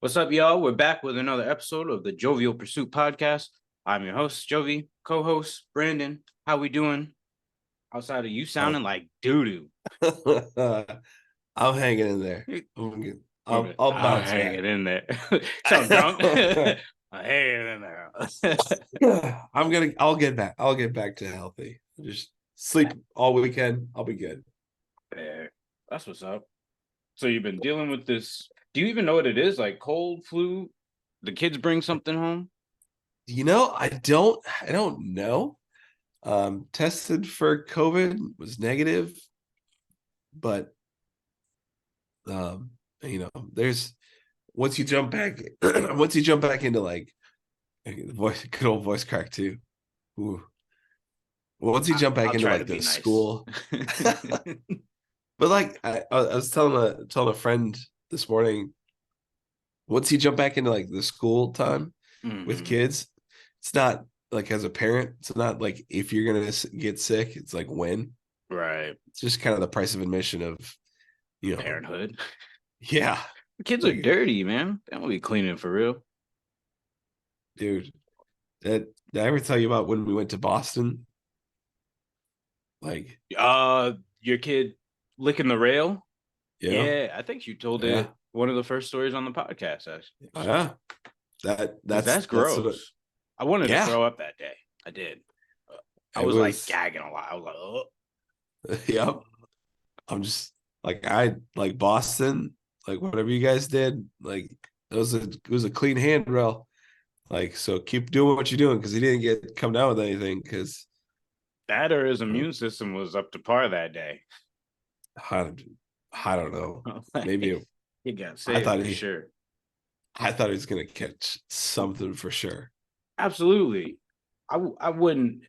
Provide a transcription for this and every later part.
What's up, y'all? We're back with another episode of the Jovial Pursuit podcast. I'm your host, Jovi, co-host Brandon. How we doing? Outside of you sounding like doo-doo. I'm hanging in there. I'll I'm bounce hanging back. in there. Sound drunk? I'm hanging in there. I'll get back. I'll get back to healthy. Just sleep all weekend. I'll be good. There. That's what's up. So you've been dealing with this. Do you even know what it is? Like cold, flu? The kids bring something home? I don't know. Tested for COVID, was negative, but there's once you jump back into like good old voice crack too. Ooh. Once you jump back I'll into try like to be the nice. school, but like I was telling a friend this morning, once you jump back into like the school time with kids, it's not like as a parent, it's not like if you're gonna get sick, it's like when. Right. It's just kind of the price of admission of Parenthood. Yeah, The kids are like, dirty, man. They don't be cleaning for real. dude. Did I ever tell you about when we went to Boston? Like, Your kid licking the rail. yeah, Yeah, I think you told yeah, it one of the first stories on the podcast. Actually, yeah. that's That's what. gross. I wanted to Yeah, throw up that day. I did. I it was like was. gagging a lot. I was like, oh. Yep. I'm just like I like Boston. Like whatever you guys did, like it was a clean handrail. Like so, keep doing what you're doing because he didn't come down with anything. Because That or his immune system was up to par that day. I, I don't know. Maybe he got I sick thought for he sure. I thought he was gonna catch something for sure. Absolutely. I wouldn't.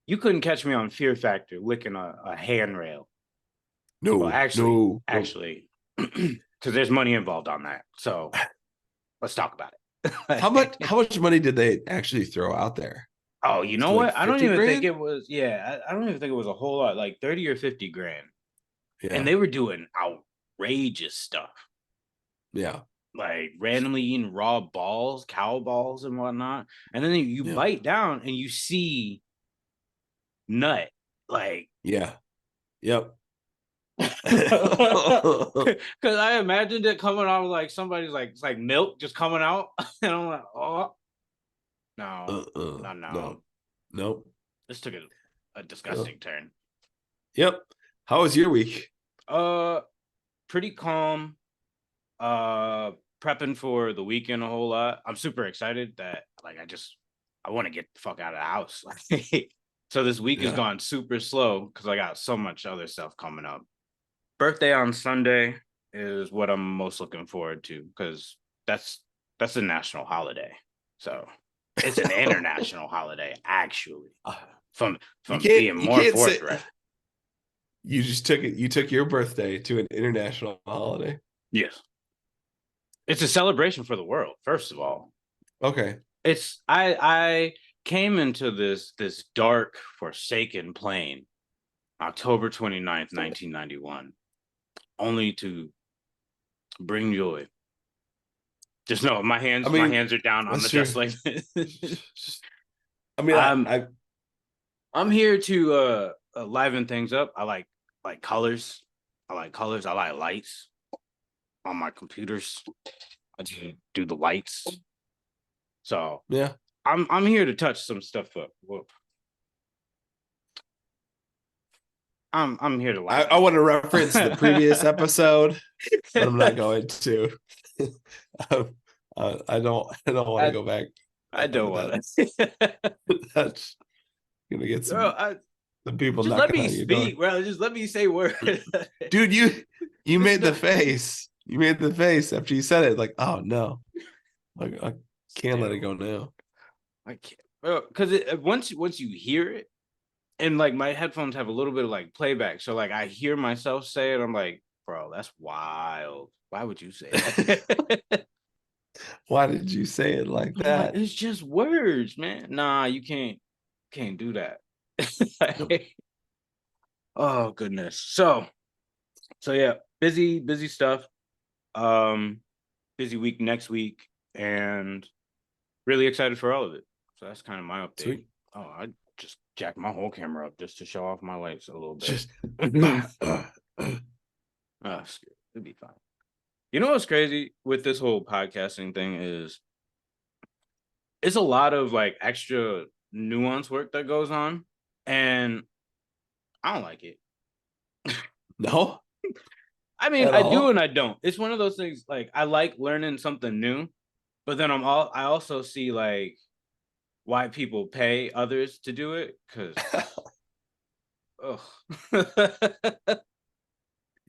You couldn't catch me on Fear Factor licking a handrail. Well, No, actually, no, no. because there's money involved on that. So let's talk about it. How much money did they actually throw out there? Oh, you know So like what? I don't 50 even think grand? it was. Yeah, I don't even think it was a whole lot, like 30 or 50 grand. And Yeah. they were doing outrageous stuff, Yeah. like randomly eating raw balls, cow balls, and whatnot. And then you Yeah. bite down and you see nut, like. Yeah. Yep. Because I imagined it coming out like somebody's like it's like milk just coming out, and I'm like, oh no, no, no, No. Nope. this took a disgusting turn. Yep. How was your week? Pretty calm. Prepping for the weekend a whole lot. I'm super excited that like I want to get the fuck out of the house. So this week has Yeah. gone super slow because I got so much other stuff coming up. Birthday on Sunday is what I'm most looking forward to because that's a national holiday. So it's an international holiday, actually. From being You more can't say forthright. you just took it. You took your birthday to an international holiday. Yes. It's a celebration for the world, first of all. Okay. It's I came into this dark, forsaken plane October 29th, 1991, only to bring joy. Just know my I my mean, hands are down on the that's your. desk like I mean, I'm here to liven things up. I like colors. I like colors. I like lights on my computers. I do the lights. So yeah. I'm here to touch some stuff up. Whoop. I'm here to I want to reference the previous episode, but I'm not going to. I don't want to go back. I don't want to. That's gonna get some people Just let knocking me on your door. speak, bro. Just let me say words. Dude, you made the face. You made the face after you said it. Like, oh no, like I can't let it go now. I can't, bro. Because once you hear it, and like my headphones have a little bit of like playback, so like I hear myself say it. I'm like, bro, that's wild. Why would you say that? Why did you say it like I'm like, that? it's just words, man. Nah, you can't do that. Oh goodness. So yeah, busy stuff. Um, busy week next week, and really excited for all of it. So that's kind of my update. Sweet. Oh, I just jacked my whole camera up just to show off my lights a little bit. Just It'd be fine. You know what's crazy with this whole podcasting thing is it's a lot of like extra nuance work that goes on, and I don't like it. no. I mean, At I do all? and I don't. It's one of those things like I like learning something new, but then I also see like why people pay others to do it because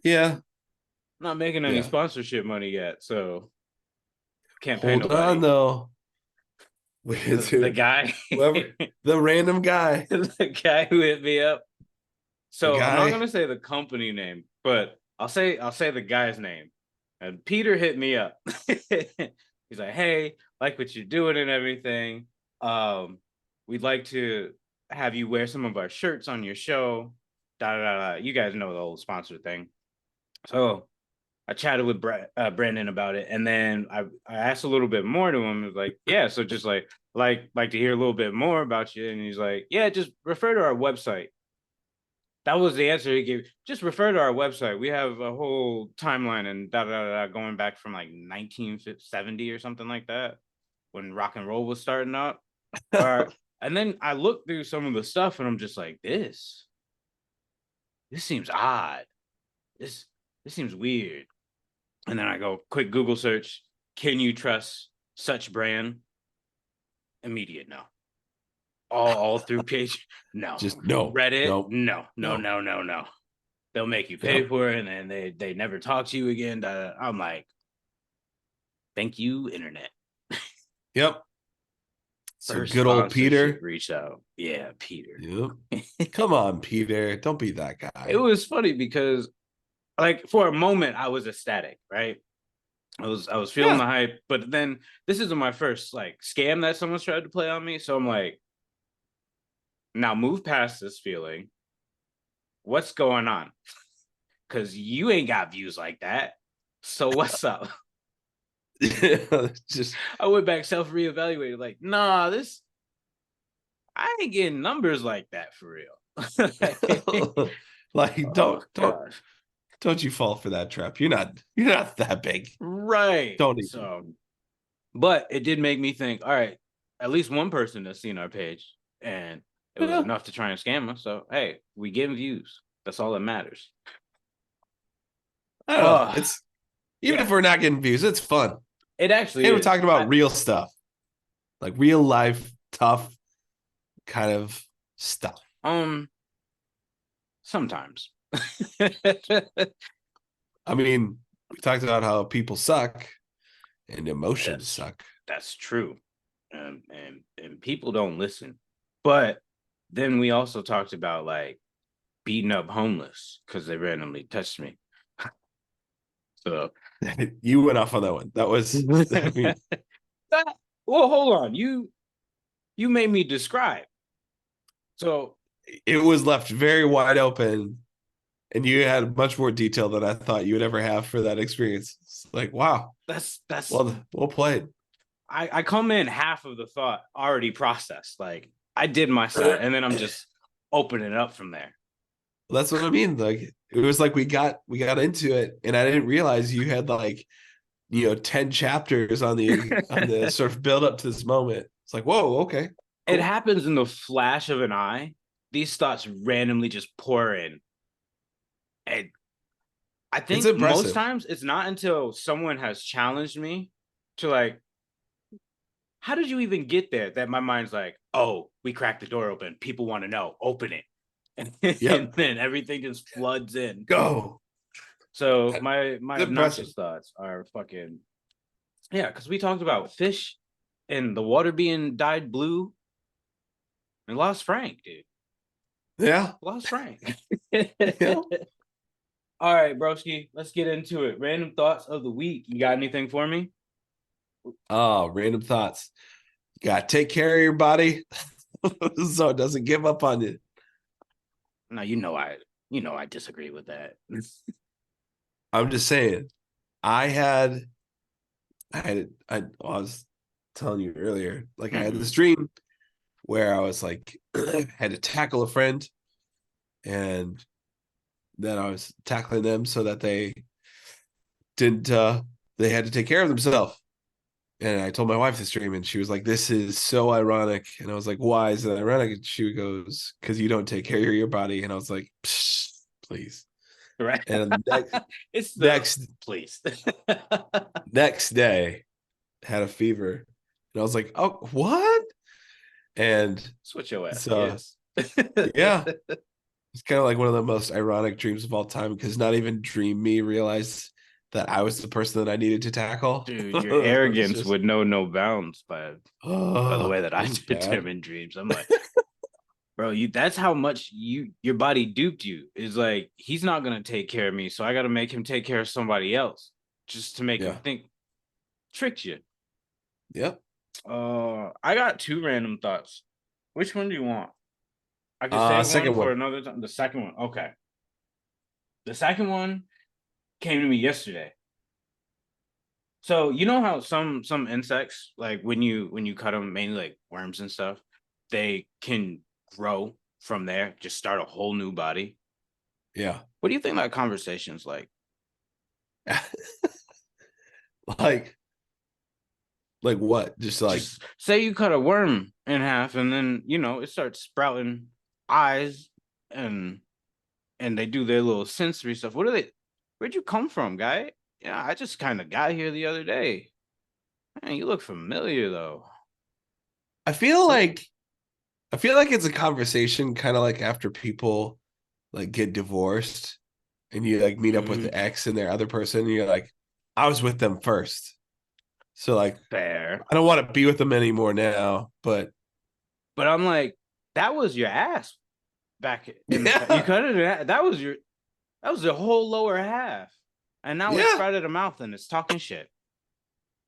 Yeah. not making any Yeah. sponsorship money yet, so can't pay Hold nobody. on though. The guy, Whoever, the random guy. the guy who hit me up. The So I'm not guy. gonna say the company name, but I'll say the guy's name. And Peter hit me up. He's like, "Hey, like what you're doing and everything. We'd like to have you wear some of our shirts on your show. Da da da. You guys know the whole sponsor thing." So I chatted with Brandon about it, and then I asked a little bit more to him. It was like, "Yeah, so just like to hear a little bit more about you." And he's like, "Yeah, just refer to our website." That was the answer he gave. Just refer to our website. We have a whole timeline and da da da going back from like 1970 or something like that, when rock and roll was starting up. And then I looked through some of the stuff and I'm just like, this seems odd. This seems weird. And then I go quick Google search. Can you trust such brand? Immediate no. All through page. No. Just no. Reddit. No. No. They'll make you pay Yep. for it, and then they never talk to you again. I'm like, thank you, internet. Yep. So First good old sponsorship Peter. reached out. Yeah, Peter. Yep. Come on, Peter. Don't be that guy. It was funny because, like, for a moment, I was ecstatic, right? I was feeling the hype, but then this isn't my first like scam that someone's tried to play on me. So I'm like, now move past this feeling. What's going on? Because you ain't got views like that. So what's up? Just I went back, self reevaluated, like, nah, I ain't getting numbers like that for real. like Oh gosh. don't you fall for that trap. You're not that big. Right. Don't even. So, but it did make me think, all right, at least one person has seen our page and it was Yeah. enough to try and scam us. So hey, we getting views. That's all that matters. I don't know. It's even yeah. if we're not getting views, it's fun. It actually And we're is. talking about real stuff. Like real life, tough kind of stuff. Sometimes. I mean, we talked about how people suck and emotions suck. That's true. And people don't listen. But then we also talked about like beating up homeless because they randomly touched me. So You went off on that one. That was, I mean, well, hold on. You made me describe. So it was left very wide open, and you had much more detail than I thought you would ever have for that experience. It's like, wow. that's Well played. I come in half of the thought already processed. Like I did my side, and then I'm just opening it up from there. That's what I mean. Like it was like we got into it, and I didn't realize you had like 10 chapters on the sort of build up to this moment. It's like, whoa, okay. Cool. It happens in the flash of an eye. These thoughts randomly just pour in. And I think most times it's not until someone has challenged me to like, how did you even get there? That my mind's like, oh, we cracked the door open. People want to know. Open it. And, and then everything just floods in. Go. So my obnoxious thoughts are fucking, yeah, because we talked about fish and the water being dyed blue and lost Frank, dude. Yeah. Lost Frank. Yeah. All right, broski, let's get into it. Random thoughts of the week. You got anything for me? Oh, random thoughts. You gotta take care of your body so it doesn't give up on you. No, I disagree with that. I'm just saying, I had I was telling you earlier, like I had Hmm. this dream where I was like had to tackle a friend, and then I was tackling them so that didn't they had to take care of themselves. And I told my wife this dream, and she was like, "This is so ironic." And I was like, "Why is it ironic?" And she goes, "Because you don't take care of your body." And I was like, "Psh, please." Right. And It's the next please. next day, had a fever, and I was like, "Oh, what?" And Switch your ass. so Yes. yeah, it's kind of like one of the most ironic dreams of all time because not even dream me realized that I was the person that I needed to tackle. Dude, your It was arrogance just, would know no bounds by the oh, way that it I was bad. determine dreams. I'm like, bro, that's how much your body duped you. Is like he's not gonna take care of me, so I gotta make him take care of somebody else just to make him Yeah. think tricked you. Yep. I got two random thoughts. Which one do you want? I could save one Second for one. another time. The second one. Okay. The second one came to me yesterday. So you know how some insects, like when you cut them, mainly like worms and stuff, they can grow from there, just start a whole new body. Yeah. What do you think that conversation's like? like like what? Just like, Just say you cut a worm in half and then, it starts sprouting eyes and they do their little sensory stuff. Where'd you come from, guy? Yeah, I just kind of got here the other day. Man, you look familiar though. I feel What? like I feel like it's a conversation kind of like after people like get divorced and you like meet up with Mm, the ex and their other person and you're like, I was with them first. So like fair. I don't want to be with them anymore now, but But I'm like, that was your ass back in the past. You yeah. cut it in half. That was the whole lower half. And now it's Yeah. sprouted a mouth and it's talking shit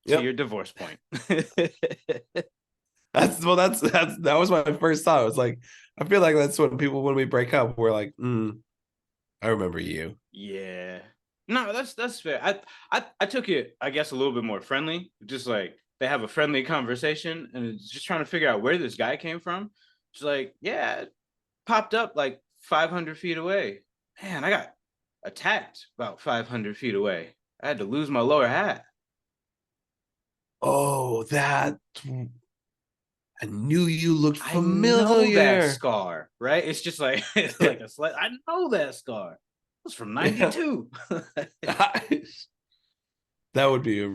to your Yep. divorce point. That was my first thought. It was like I feel like that's what people when we break up, we're like, I remember you. Yeah. No, that's fair. I took it, I guess, a little bit more friendly. Just like they have a friendly conversation and it's just trying to figure out where this guy came from. It's like, yeah, it popped up like 500 feet away. Man, I got attacked about 500 feet away. I had to lose my lower hat. Oh, that I knew you looked I know that familiar. scar, right? It's just like it's like a slight. I know that scar. It was from Yeah. '92. That would be a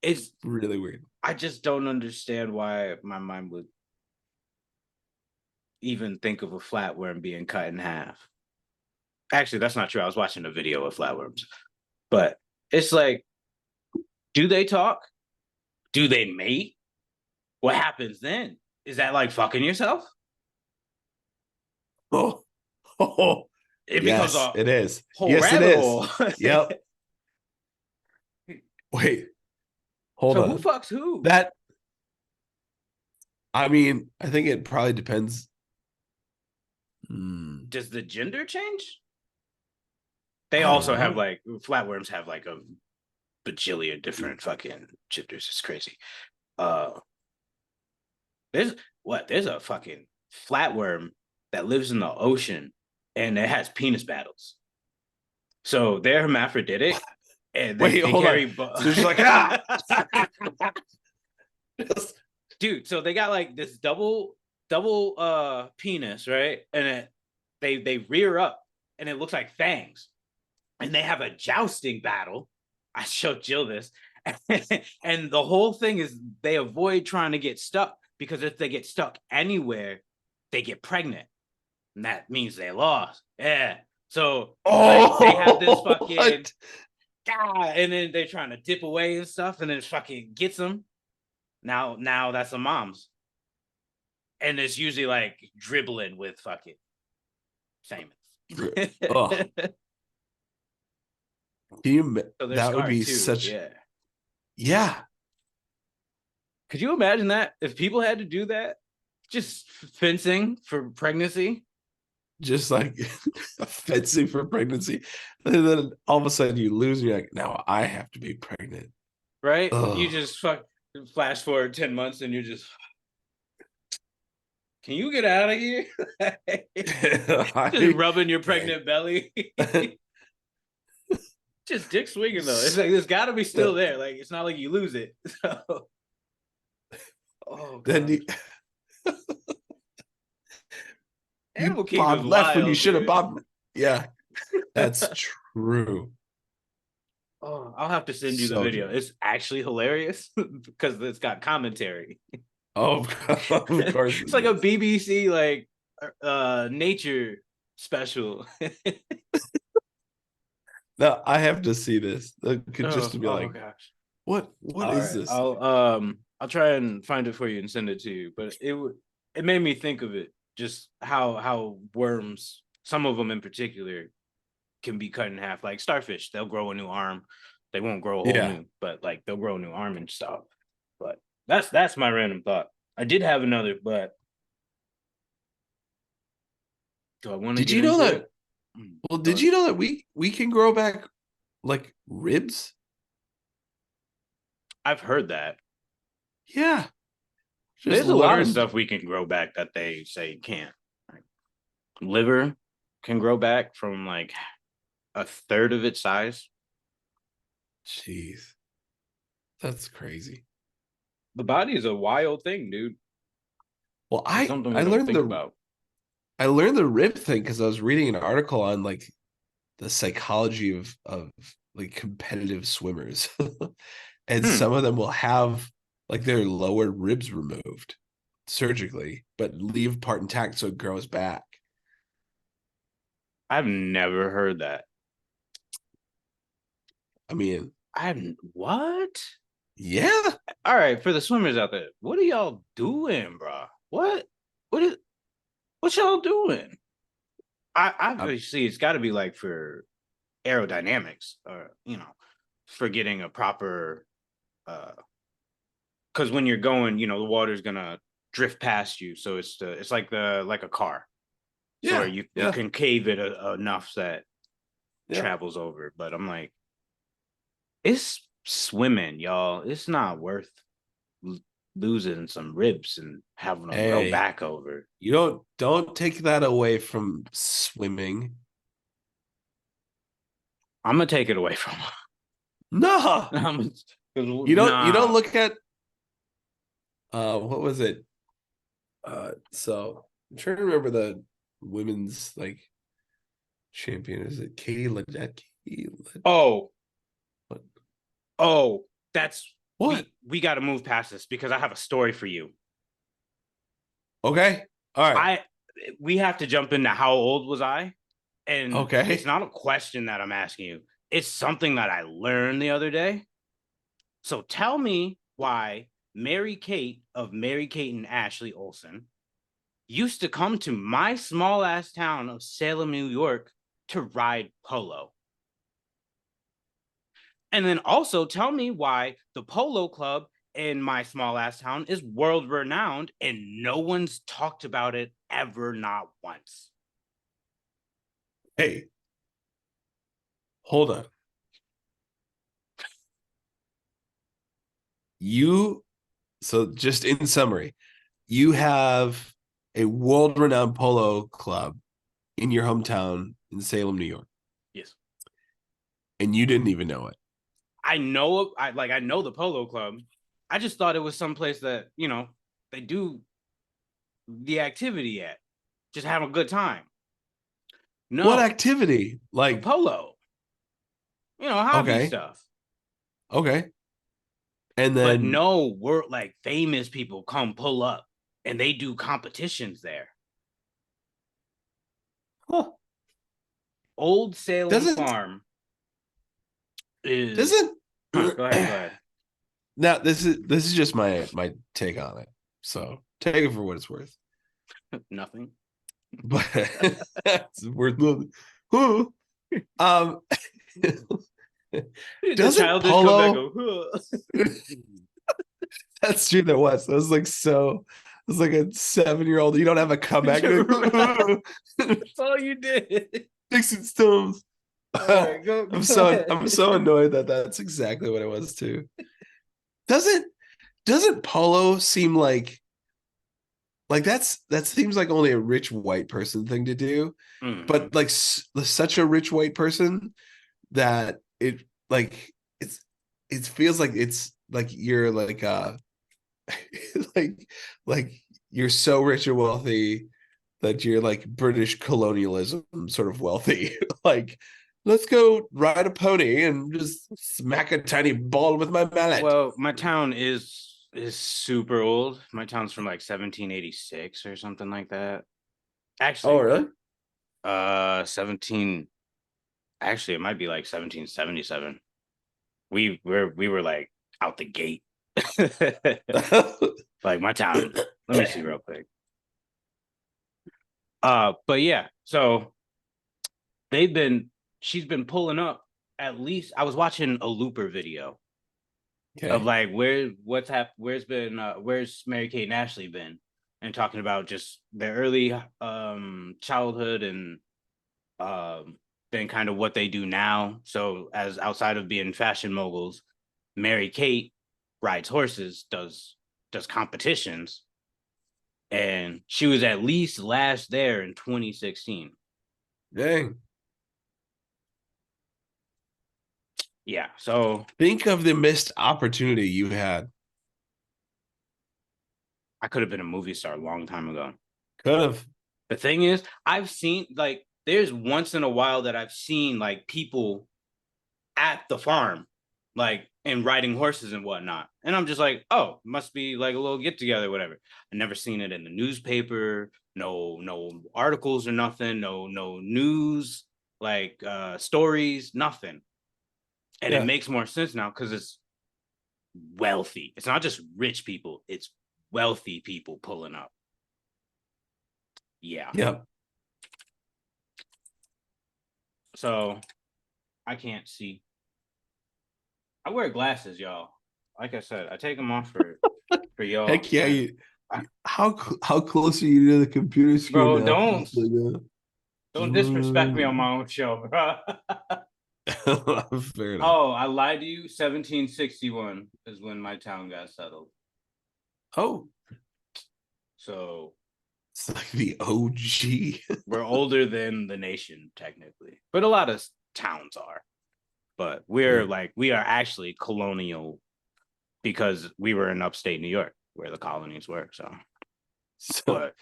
It's. really weird. I just don't understand why my mind would even think of a flatworm being cut in half. Actually, that's not true. I was watching a video of flatworms, but it's like, do they talk? Do they mate? What happens then? Is that like fucking yourself? Oh, oh, It becomes yes, a it is. whole Yes, it rabbit is. hole. Yep. Wait, hold So who on. fucks who? That I mean, I think it probably depends. Hmm, Does the gender change? They I don't also have know. like flatworms have like a bajillion different fucking genders. It's crazy. Uh, there's there's a fucking flatworm that lives in the ocean and it has penis battles. So they're hermaphroditic and Wait, they hold on. carry. So she's like, ah. Dude, so they got like this double penis, right? And they rear up and it looks like fangs. And they have a jousting battle. I showed Jill this. And the whole thing is they avoid trying to get stuck because if they get stuck anywhere, they get pregnant. And that means they lost. Yeah. So like they have this Oh, fucking what? and then they're trying to dip away and stuff, and then it fucking gets them. Now that's the moms. And it's usually like dribbling with fucking famous. Oh, can you? So they're That would scarred be too. such. Yeah. Yeah, Could you imagine that if people had to do that? Just fencing for pregnancy? just like fencing for pregnancy, and then all of a sudden you lose, and you're like, now I have to be pregnant. right? You Oh, just flash forward 10 months and you're just, can you get out of here? Just I, rubbing your man. pregnant belly. Just dick swinging though. It's like it's got to be still there. Like it's not like you lose it. So, oh Then gosh, you Animal Kingdom's bobbed left when you wild, should have dude. bobbed. Yeah, that's true. Oh, I'll have to send you the So video. true. It's actually hilarious because it's got commentary. Oh, of course It's it like a is. BBC like nature special. Now I have to see this. It could just Oh, to be oh like, gosh. what All is right. this thing? I'll try and find it for you and send it to you. But it made me think of it, just how worms, some of them in particular, can be cut in half. Like starfish, they'll grow a new arm. They won't grow a whole Yeah. new, but like they'll grow a new arm and stuff. But that's my random thought. I did have another, but do I want to Did get you know into that? it? Well, Go did ahead. you know that we can grow back like ribs? I've heard that. Yeah. Just There's a lot of learned. stuff we can grow back that they say can't. Like liver can grow back from like a third of its size. Jeez, that's crazy. The body is a wild thing, dude. Well, It's I something we I don't learned think the about. I learned the rib thing because I was reading an article on like the psychology of like competitive swimmers. And Hmm. some of them will have like their lower ribs removed surgically, but leave part intact so it grows back. I've never heard that. I mean, I've what? yeah. All right, for the swimmers out there, what are y'all doing, bro? What is what y'all doing? I I, obviously it's got to be like for aerodynamics, or for getting a proper because when you're going, the water's gonna drift past you, so it's like a car, so where yeah, you yeah, can cave it enough that yeah. travels over. But I'm like, it's swimming, y'all. It's not worth losing some ribs and having them grow Hey, back over. you don't take that away from swimming. I'm gonna take it away from No, them. you don't Nah, look at what was it? So I'm trying to remember the women's like champion. Is it Katie Ledecky? oh, What? oh, that's What? we got to move past this because I have a story for you. Okay. All right. I We have to jump into how old was I, and it's Okay. not a question that I'm asking you. It's something that I learned the other day. So tell me why Mary Kate of Mary Kate and Ashley Olsen used to come to my small ass town of Salem, New York to ride polo. And then also tell me why the polo club in my small ass town is world renowned and no one's talked about it ever, not once. Hey, hold on. You so just in summary, you have a world-renowned polo club in your hometown in Salem, New York, Yes. and you didn't even know it. I know the polo club. I just thought it was someplace that, they do the activity at. Just have a good time. What No, activity? the Like, polo, hobby okay, stuff. okay. And But then no, we're like famous people come pull up and they do competitions there. huh, Old Salem doesn't Farm is doesn't go ahead, go ahead. now this is just my take on it. So take it for what it's worth. Nothing. But it's worth moving. Who? Um The doesn't childish comeback polo of that's true there was. That was like so it was like a 7-year-old. You don't have a comeback. You're right. like, That's all you did. Dixon Stones. All right, go I'm go so ahead. I'm so annoyed that that's exactly what it was too. Doesn't doesn't polo seem like that seems like only a rich white person thing to do, Hmm. but like such a rich white person that it's it feels like it's like you're like like you're so rich and wealthy that you're like British colonialism sort of wealthy. Like, let's go ride a pony and just smack a tiny ball with my mallet. Well, my town is super old. My town's from like 1786 or something like that. Oh, Actually, really? 17 actually it might be like 1777. We were like out the gate. Like my town. Let me see real quick. But yeah, so they've been she's been pulling up at least I was watching a Looper video of Okay. like where's Mary Kate and Ashley been and talking about just their early childhood and then kind of what they do now. So as outside of being fashion moguls, Mary Kate rides horses, does competitions, and she was at least last there in 2016. Dang. Yeah, so Think of the missed opportunity you had. I could have been a movie star a long time ago. Could have. The thing is, I've seen like there's once in a while that I've seen like people at the farm, like and riding horses and whatnot. And I'm just like, oh, must be like a little get together, whatever. I never seen it in the newspaper, no articles or nothing, no news, like stories, nothing. And it Yeah. makes more sense now because it's wealthy. It's not just rich people, it's wealthy people pulling up. Yeah. Yeah. So I can't see. I wear glasses, y'all. Like I said, I take them off for y'all. Heck yeah. And I, How close are you to the computer screen bro, now? Just don't disrespect me on my own show, bro. fair enough. Oh, I lied to you. 1761 is when my town got settled. Oh, So it's like the OG. we're older than the nation, technically. But a lot of towns are. But we're Yeah. like, we are actually colonial because we were in upstate New York where the colonies were. So, So but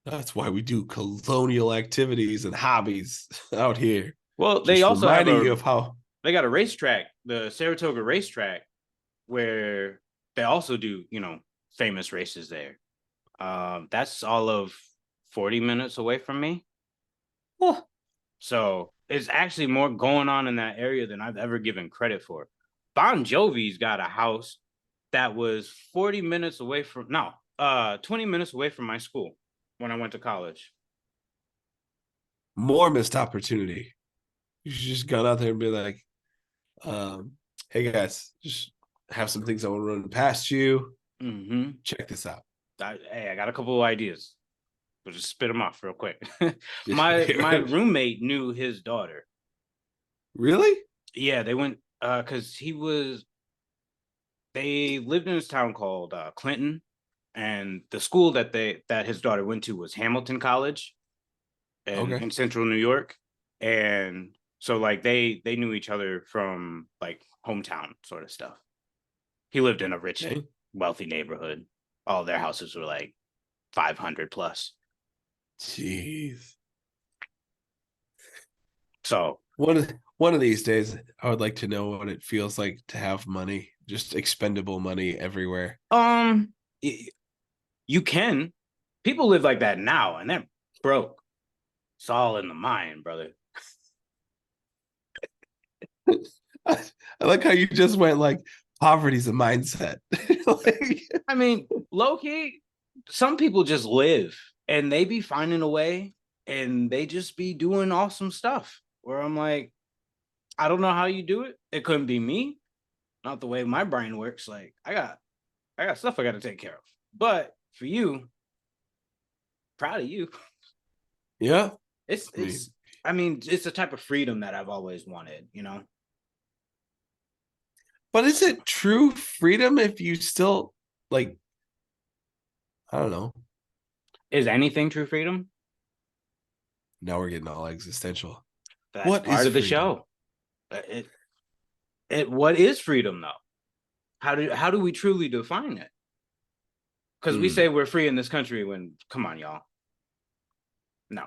that's why we do colonial activities and hobbies out here. well, they Just also have reminding a you of how. they got a racetrack, the Saratoga racetrack, where they also do, famous races there. That's all of 40 minutes away from me. Oh, So it's actually more going on in that area than I've ever given credit for. Bon Jovi's got a house that was 40 minutes away from, no, 20 minutes away from my school when I went to college. more missed opportunity. You should just gone out there and be like, hey guys, just have some things I want to run past you. Mm-hmm. Check this out. Hey, I got a couple of ideas. We'll just spit them off real quick. My roommate knew his daughter. Really? Yeah, they went because they lived in this town called Clinton, and the school that his daughter went to was Hamilton College Okay. in central New York. And so like they knew each other from like hometown sort of stuff. He lived in a rich, Okay. wealthy neighborhood. All their houses were like 500 plus. Jeez. So One of these days, I would like to know what it feels like to have money, just expendable money everywhere. um you can people live like that now and they're broke. It's all in the mind, brother. I, I like how you just went like poverty's a mindset. Like, I mean, low key, some people just live and they be finding a way and they just be doing awesome stuff. Where I'm like, I don't know how you do it. It couldn't be me. Not the way my brain works. Like, I got stuff I got to take care of. But for you, proud of you. yeah, It's I mean, it's I mean, it's a type of freedom that I've always wanted, But is it true freedom if you still like, I don't know. Is anything true freedom? Now we're getting all existential. That's What part is of the freedom? show. What is freedom though? How do we truly define it? Because we Mm. say we're free in this country when, come on, y'all. No,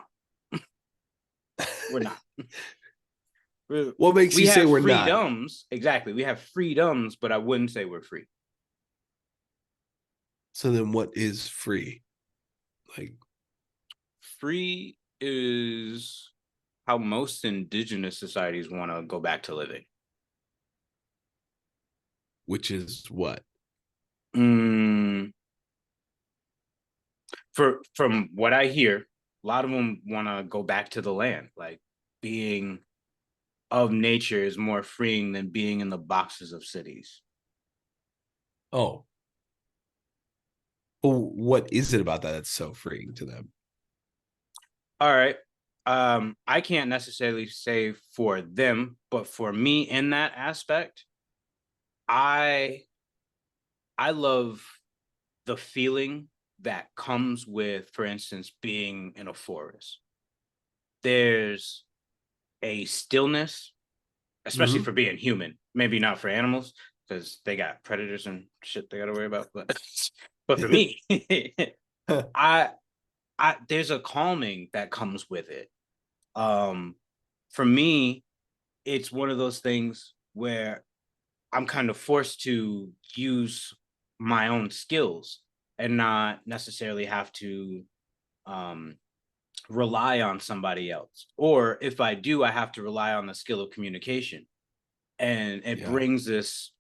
we're not. What makes We you say have we're not? freedoms. Exactly. We have freedoms, but I wouldn't say we're free. So then what is free? Like, Free is how most indigenous societies want to go back to living. which is what? Mm, from what I hear, a lot of them want to go back to the land. Like being of nature is more freeing than being in the boxes of cities. Oh, well, what is it about that that's so freeing to them? All right. I can't necessarily say for them, but for me in that aspect, I I love the feeling that comes with, for instance, being in a forest. There's a stillness, especially Mm-hmm. for being human. Maybe not for animals because they got predators and shit they got to worry about. But for me, I there's a calming that comes with it. Um, for me, it's one of those things where I'm kind of forced to use my own skills and not necessarily have to um, rely on somebody else. Or if I do, I have to rely on the skill of communication. And it Yeah. brings this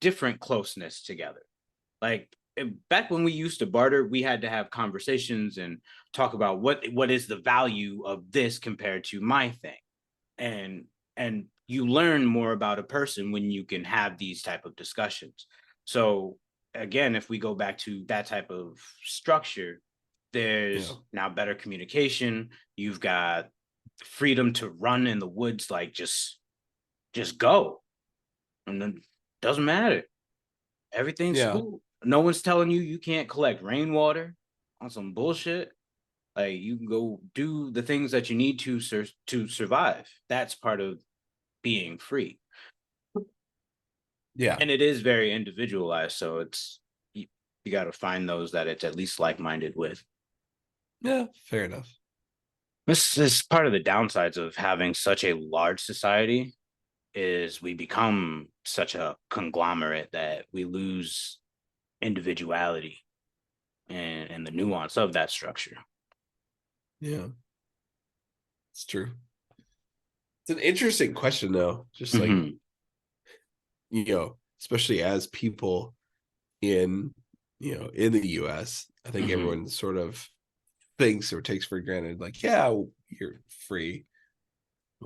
different closeness together. Like back when we used to barter, we had to have conversations and talk about what is the value of this compared to my thing. And you learn more about a person when you can have these type of discussions. So again, if we go back to that type of structure, Yeah. there's now better communication. You've got freedom to run in the woods, like just go, and then doesn't matter. Everything's Yeah. cool. No one's telling you you can't collect rainwater on some bullshit. Like you can go do the things that you need to survive. That's part of being free. Yeah. And it is very individualized. So you got to find those that it's at least like minded with. Yeah. Fair enough. This is part of the downsides of having such a large society is we become such a conglomerate that we lose individuality and the nuance of that structure. Yeah. It's true. It's an interesting question though. Just like, Mm-hmm. especially as people in, in the US, I think Mm-hmm. everyone sort of thinks or takes for granted, like, yeah, you're free.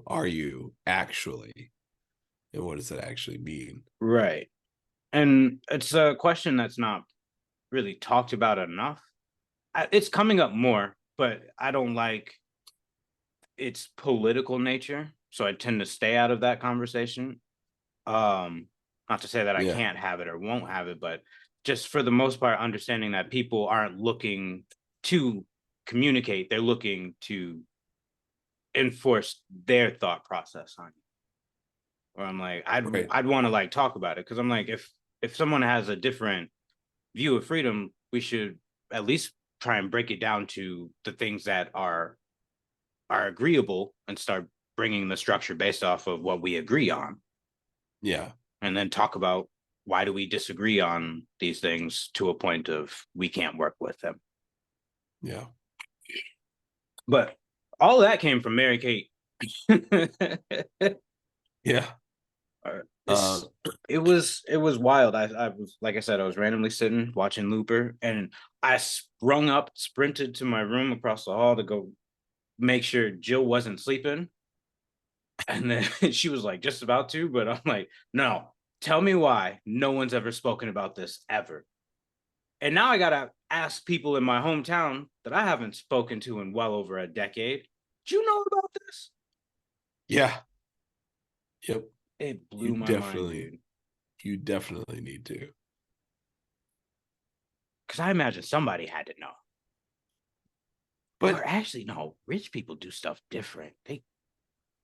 Are you actually? And what does that actually mean? Right. And it's a question that's not really talked about enough. It's coming up more, but I don't like its political nature. So I tend to stay out of that conversation. Um, Not to say that I Yeah. can't have it or won't have it, but just for the most part, understanding that people aren't looking to communicate, they're looking to enforce their thought process on you. Or I'm like, Right. I'd want to like talk about it because I'm like, if someone has a different view of freedom, we should at least try and break it down to the things that are agreeable and start bringing the structure based off of what we agree on, Yeah. and then talk about why do we disagree on these things to a point of we can't work with them. Yeah. But all that came from Mary Kate. Yeah. Uh, It's it was wild. I was, like I said, I was randomly sitting watching Looper, and I sprung up, sprinted to my room across the hall to go make sure Jill wasn't sleeping. And then she was like, just about to, but I'm like, no, tell me why no one's ever spoken about this ever. And now I gotta ask people in my hometown that I haven't spoken to in well over a decade. Do you know about this? yeah. Yep. It You blew my mind, definitely dude. You definitely need to. Because I imagine somebody had to know. But Or actually, no, rich people do stuff different. They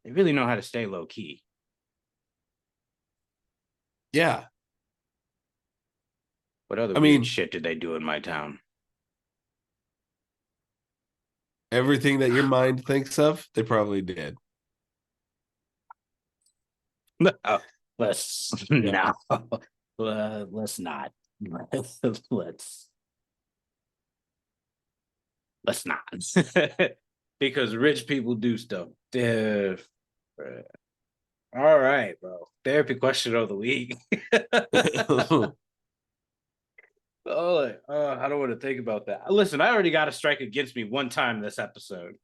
really know how to stay low key. yeah, What other I weird mean, shit did they do in my town? everything that your mind thinks of, they probably did. No, let's Yeah. no, let's not. Let's let's not. Because rich people do stuff different. All right, bro. Therapy question of the week. Oh, I don't want to think about that. Listen, I already got a strike against me one time this episode.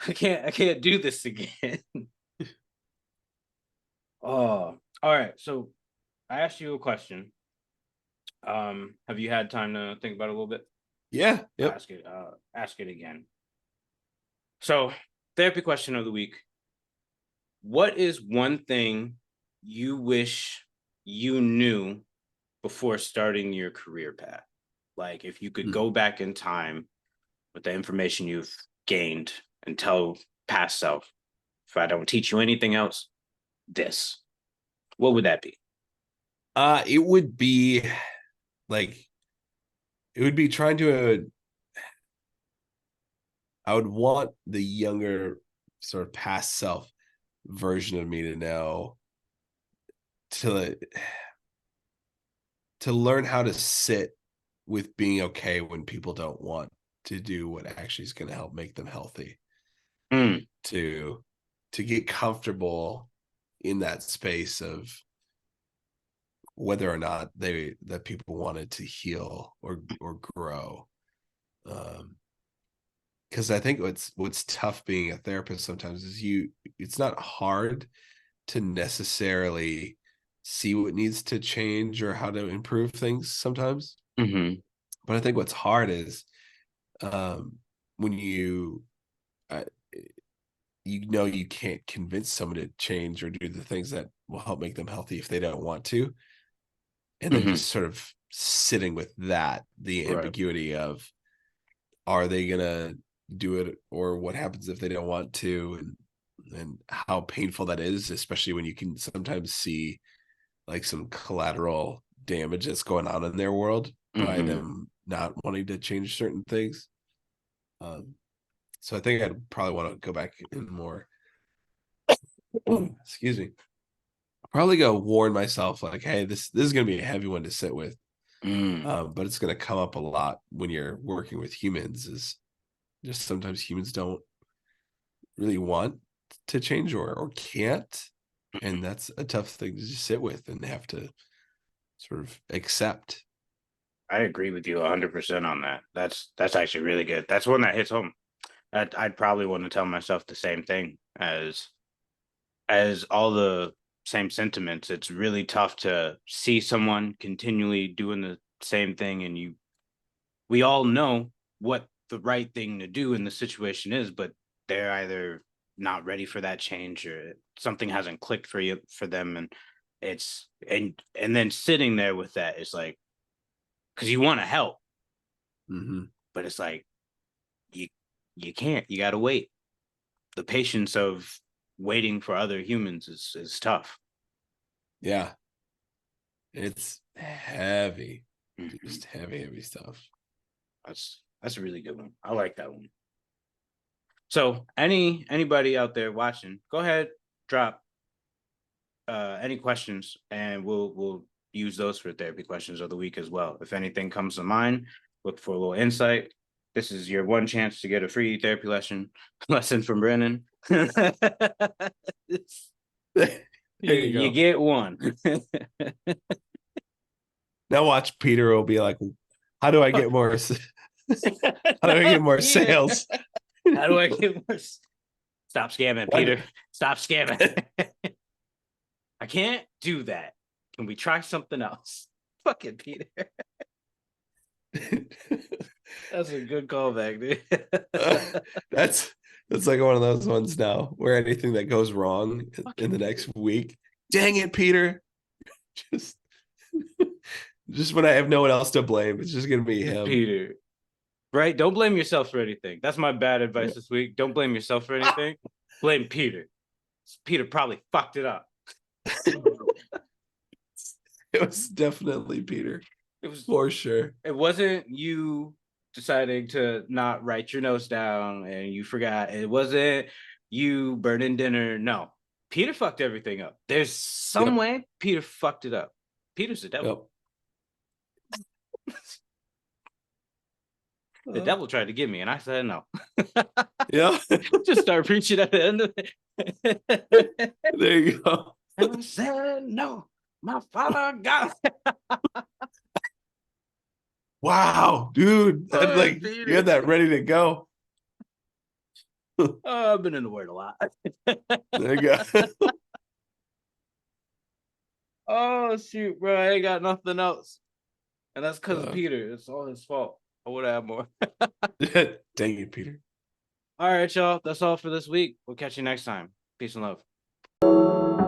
I can't do this again. Oh, all right. So I asked you a question. Have you had time to think about it a little bit? Yeah. Yep. Ask it again. So, therapy question of the week. What is one thing you wish you knew before starting your career path? Like if you could Hmm. go back in time with the information you've gained and tell past self, if I don't teach you anything else, this, what would that be? It would be like it would be trying to. I would want the younger, sort of past self version of me to know to to learn how to sit with being okay when people don't want to do what actually is going to help make them healthy. Mm, To get comfortable in that space of whether or not that people wanted to heal or grow. Because I think what's tough being a therapist sometimes is it's not hard to necessarily see what needs to change or how to improve things sometimes. hmm But I think what's hard is um, when uh, you can't convince someone to change or do the things that will help make them healthy if they don't want to, and then hmm just sort of sitting with that, the Right. ambiguity of are they gonna do it or what happens if they don't want to, and how painful that is, especially when you can sometimes see like some collateral damage that's going on in their world by hmm them not wanting to change certain things. So I think I'd probably want to go back and more excuse me, probably go warn myself like, hey, this is gonna be a heavy one to sit with. Mm, But it's gonna come up a lot when you're working with humans, is just sometimes humans don't really want to change or can't. And that's a tough thing to just sit with and have to sort of accept. I agree with you 100% on that. That's actually really good. That's one that hits home. I'd probably want to tell myself the same thing as all the same sentiments. It's really tough to see someone continually doing the same thing, and we all know what the right thing to do in the situation is, but they're either not ready for that change or something hasn't clicked for them, and and then sitting there with that is like because you want to help, Mm-hmm. but it's like you you can't. You got to wait. The patience of waiting for other humans is tough. Yeah, it's heavy, Mhm. just heavy stuff. That's a really good one. I like that one. So anybody out there watching, go ahead, drop any questions, and we'll use those for therapy questions of the week as well. If anything comes to mind, look for a little insight. This is your one chance to get a free therapy lesson from Brennan. There you You go. get one. Now watch, Peter will be like, how do I get more how do I get more Peter, sales? how do I get more? Stop scamming, Why do- Peter. Stop scamming. I can't do that. Can we try something else? Fucking Peter. That's a good callback, Uh, dude. that's that's like one of those ones now where anything that goes wrong in Fucking the Peter. next week, dang it, Peter. Just just when I have no one else to blame, it's just gonna be him. Peter. Right? Don't blame yourself for anything. That's my bad advice this week. Don't blame yourself for anything. Blame Peter. Peter probably fucked it up. It was definitely Peter. It was for sure. It wasn't you deciding to not write your notes down and you forgot. It wasn't you burning dinner. No. Peter fucked everything up. There's some way Peter fucked it up. Peter's the devil. The devil tried to get me, and I said no. Yeah. Just start preaching at the end of it. There you go. And I said no. My father got it. Wow, dude. That's like you had that ready to go. I've been in the word a lot. There you go. Oh shoot, bro. I ain't got nothing else. And that's because of Peter. It's all his fault. I would have more. Dang it, Peter. All right, y'all. That's all for this week. We'll catch you next time. Peace and love.